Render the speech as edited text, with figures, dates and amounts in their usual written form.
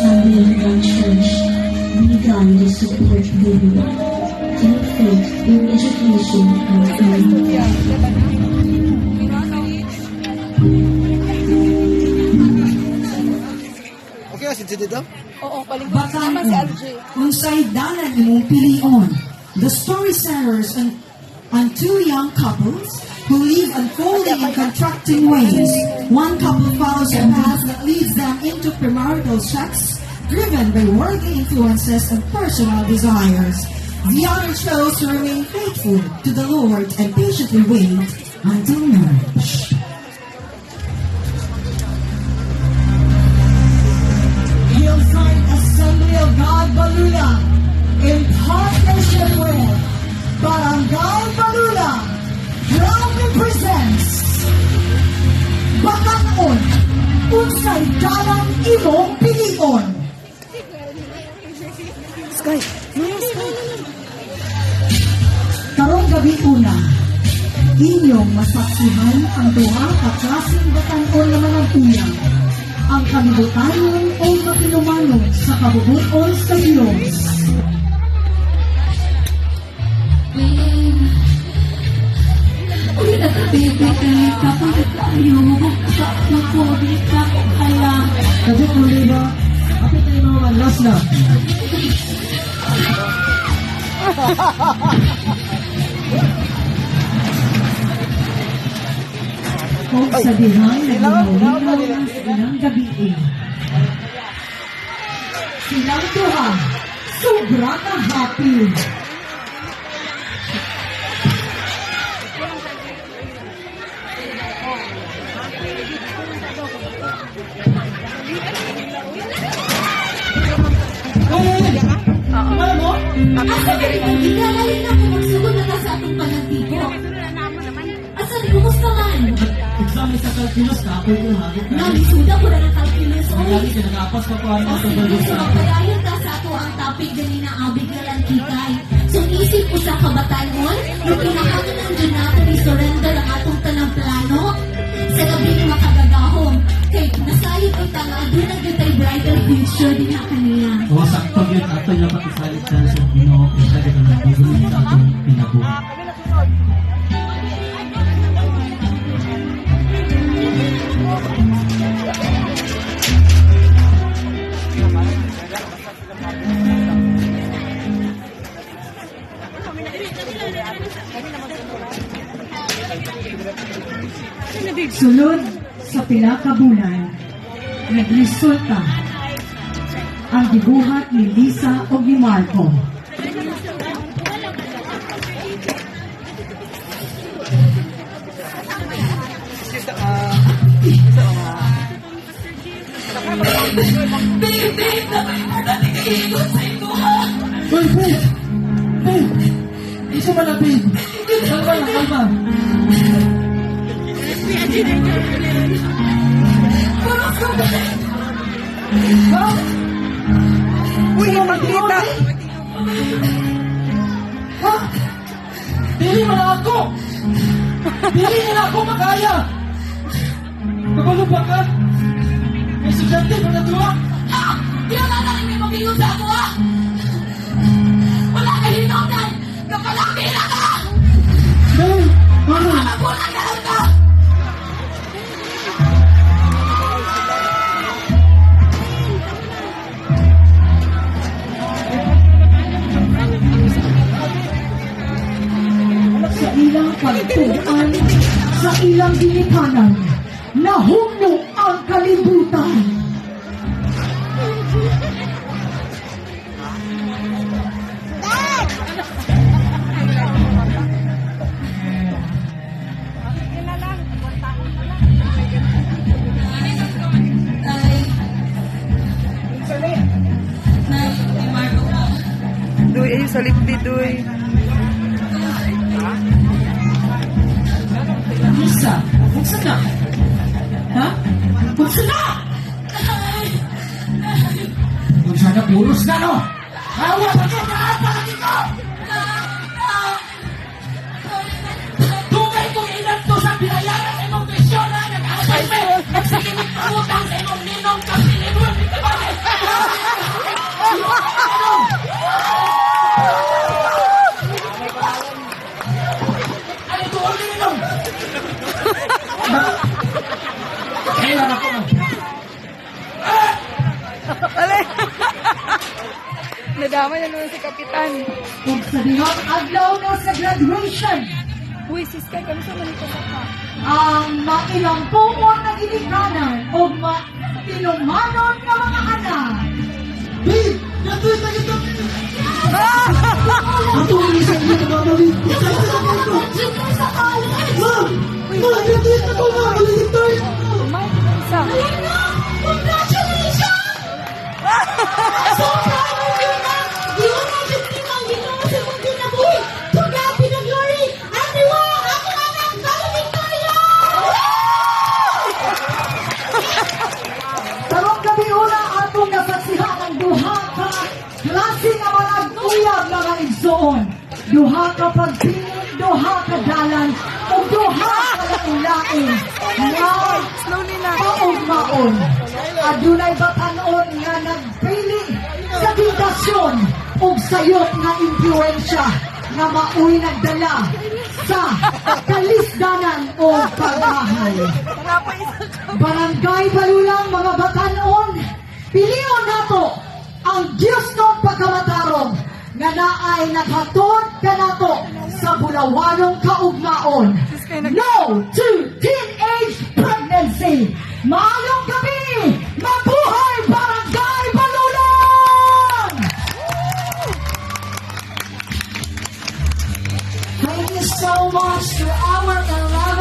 Assembly of God Church, we guide and support everyone. Through faith, in education, and learning. Okay, asin dito? Oo, palingkod naman si RJ. Unsay dalan imong pilion. The story-sellers and two young couples who live unfolding and contracting ways. One couple follows a path that leads them into premarital sex, driven by worldly influences and personal desires. The other chose to remain faithful to the Lord and patiently wait until marriage. Hillside Assembly of God Balula, in partnership with Barangay Balula, proudly presents Bakanon, unsay dalang imong pilion. Sky. Karong gabi una, inyong masaksihan ang duha ka klaseng batanon nga mga uyang, ang kalibutan o makinumanon sa kabubuon sa Diyos. Uy, nakabibig ka, bakit tayo? Bakit ko, di ka ko kaya. Kadyo mo liba, kapit na yung mga last na. Kung sa dihang nagmulinaw ng ilang gabi silang duha, sobra ka happy. Asa ka rin ang ginalain na kung magsugod na ka sa atong panantigo? Asa rin, kumusta man? Examen sa calculus ka, ako yung hagit na. Nalisuda ko na ng calculus, Ang oy. lagi ka nakapas ka pa ang O sige, so magpadayon ka sa ato ang topic gani na abig na lang kikay. So isip ko sa kabatayon, yung pinakanan ng dyan natin i-surrender ang atong tanang plano. Sa gabi ni makagagahon, kay nasayod ko tanga, doon ang ditay bridal future din na kanina. O, sakto yun. Ato yung patisalit sa Ginoo. Isa ka na nagugulit sa atong pinabuhi. Sunod sa pila ka bulan, nagresulta ang gibuhat ni Lisa o ni Marco. Uy, babe! Babe! Isa ba na, babe? Kalma lang, kalma. Ha? Uy, yung magkita. Ha? Dili mo na ako! Dili nila ako makaya! Kabalo ba ka? May estudyante mo na tuwa? Kailangan na rin may mabingon sa ako, ha? Wala ka hinotan! Kapalaki na ka! Babe! Ano? Mabulan ka lang ka! Sa ilang pagtuan, sa ilang ginikanan, nahumno ang kalibutan. Duy, ayun sa lipdi, duy. Lisa, buksan na. Ha? Buksan na! Buksan na, puros na, no? Hawa pa ka na apa dito! Tugay kong ilan to sa binayaran sa imong presyon na nag-asay me! Nagsige magpangutang sa imong ninong kasi Alay. Nadama na naman si Kapitan. Kung sa dihang adlaw na sa graduation, Uy, sister, kami sa manito sa ka. ang mailang pumon na ginikanan o mainumanon na mga anak. Babe! Graduate na kita! Ato ang isang ito na babalik. Junior sa college! Ma'am! Ma'am, graduate na ko, ma'am! Valedictorian ako! Kumain isa. Helena! Congratulations! So proud of you na! Yun ang biktima ang ginawa sa mundo na buhay! To God be the glory! Everyone! Ako na ng Victoria! Karong gabi una atong nasaksihan ang duha ka klase nga manag-uyab na nga igsoon. Duha ka pagpili, duha ka dalan, o duha ka lain-lain nga Slowly na. maon-maon. Adunay batanon nga nagpili sa diktasyon o sayot nga impluensya nga maoy nagdala sa kalisdanan o paghahay. Barangay Balulang, mga batanon, piliyon nato ang Diyos ng pagkamatarong nga naay naghatod kanato sa bulawanong kaugmaon. No to teenage pregnancy! Maayong gabi! Mabuhay Barangay Balulang! Thank you so much to our